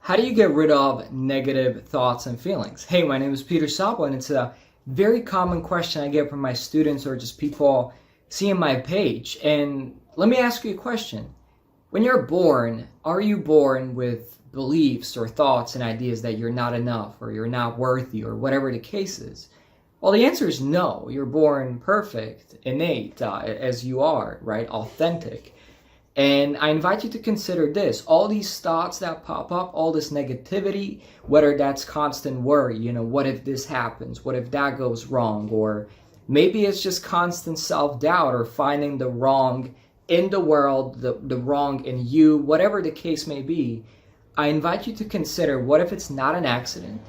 How do you get rid of negative thoughts and feelings? Hey, my name is Szabo, and it's a very common question I get from my students or just people seeing my page. And let me ask you a question. When you're born, are you born with beliefs or thoughts and ideas that you're not enough or you're not worthy or whatever the case is? Well, the answer is no. You're born perfect, innate, as you are, right? Authentic. And I invite you to consider this. All these thoughts that pop up, all this negativity, whether that's constant worry, what if this happens? What if that goes wrong? Or maybe it's just constant self-doubt or finding the wrong in the world, the wrong in you, whatever the case may be. I invite you to consider, what if it's not an accident?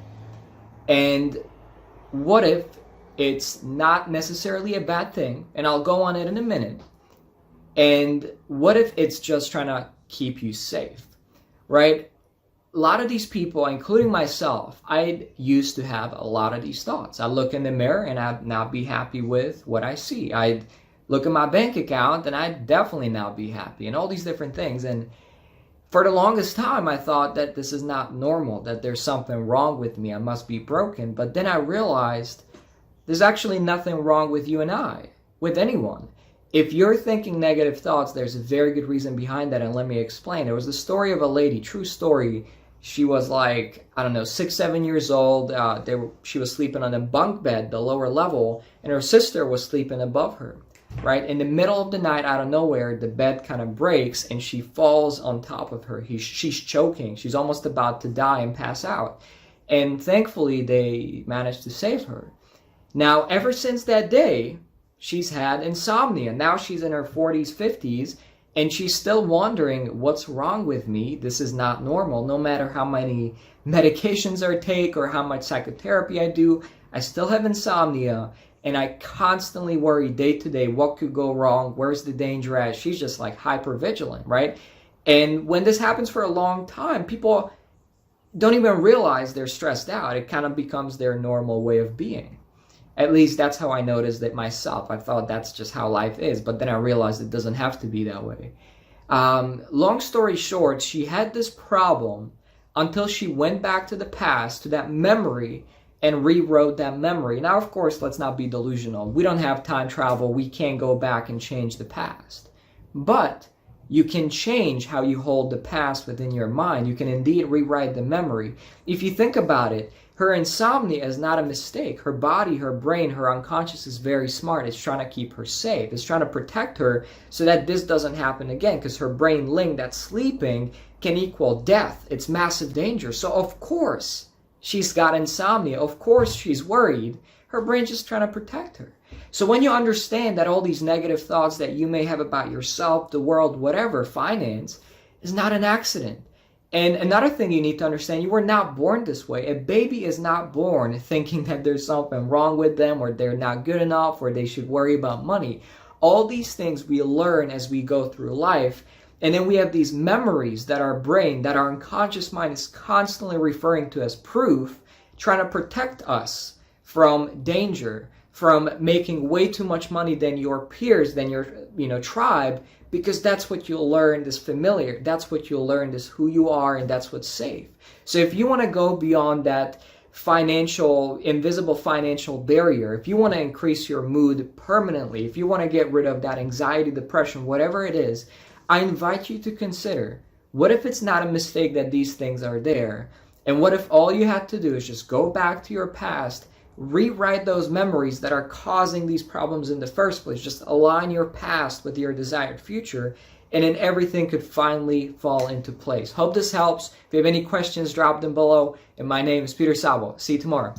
And what if it's not necessarily a bad thing? And I'll go on it in a minute. And what if it's just trying to keep you safe, right? A lot of these people, including myself, I used to have a lot of these thoughts. I look in the mirror and I'd not be happy with what I see. I'd look at my bank account and I'd definitely not be happy, and all these different things. And for the longest time, I thought that this is not normal, that there's something wrong with me. I must be broken. But then I realized there's actually nothing wrong with you and I, with anyone. If you're thinking negative thoughts, there's a very good reason behind that, and let me explain. There was the story of a lady, true story. She was like, 6, 7 years old. She was sleeping on a bunk bed, the lower level, and her sister was sleeping above her, right? In the middle of the night, out of nowhere, the bed kind of breaks, and she falls on top of her. She's choking. She's almost about to die and pass out. And thankfully, they managed to save her. Now, ever since that day, she's had insomnia. Now she's in her 40s, 50s, and she's still wondering, what's wrong with me? This is not normal. No matter how many medications I take or how much psychotherapy I do, I still have insomnia, and I constantly worry day to day, what could go wrong? Where's the danger at? She's just like hyper vigilant, right? And when this happens for a long time, people don't even realize they're stressed out. It kind of becomes their normal way of being. At least that's how I noticed it myself. I thought that's just how life is, but then I realized it doesn't have to be that way. Long story short, she had this problem until she went back to the past, to that memory, and rewrote that memory. Now, of course, let's not be delusional. We don't have time travel. We can't go back and change the past. But you can change how you hold the past within your mind. You can indeed rewrite the memory. If you think about it, her insomnia is not a mistake. Her body, her brain, her unconscious is very smart. It's trying to keep her safe. It's trying to protect her so that this doesn't happen again, because her brain link that sleeping can equal death. It's massive danger. So of course she's got insomnia. Of course she's worried. Her brain's just trying to protect her. So when you understand that all these negative thoughts that you may have about yourself, the world, whatever, finance, is not an accident. And another thing you need to understand, you were not born this way. A baby is not born thinking that there's something wrong with them, or they're not good enough, or they should worry about money. All these things we learn as we go through life. And then we have these memories that our brain, that our unconscious mind is constantly referring to as proof, trying to protect us from danger, from making way too much money than your peers, than your tribe, because that's what you'll learn, this familiar. That's what you'll learn, this who you are, and that's what's safe. So if you want to go beyond that invisible financial barrier, if you want to increase your mood permanently, if you want to get rid of that anxiety, depression, whatever it is, I invite you to consider, what if it's not a mistake that these things are there? And what if all you had to do is just go back to your past, rewrite those memories that are causing these problems in the first place, just align your past with your desired future, and then everything could finally fall into place. Hope this helps. If you have any questions, drop them below. And my name is Szabo. See you tomorrow.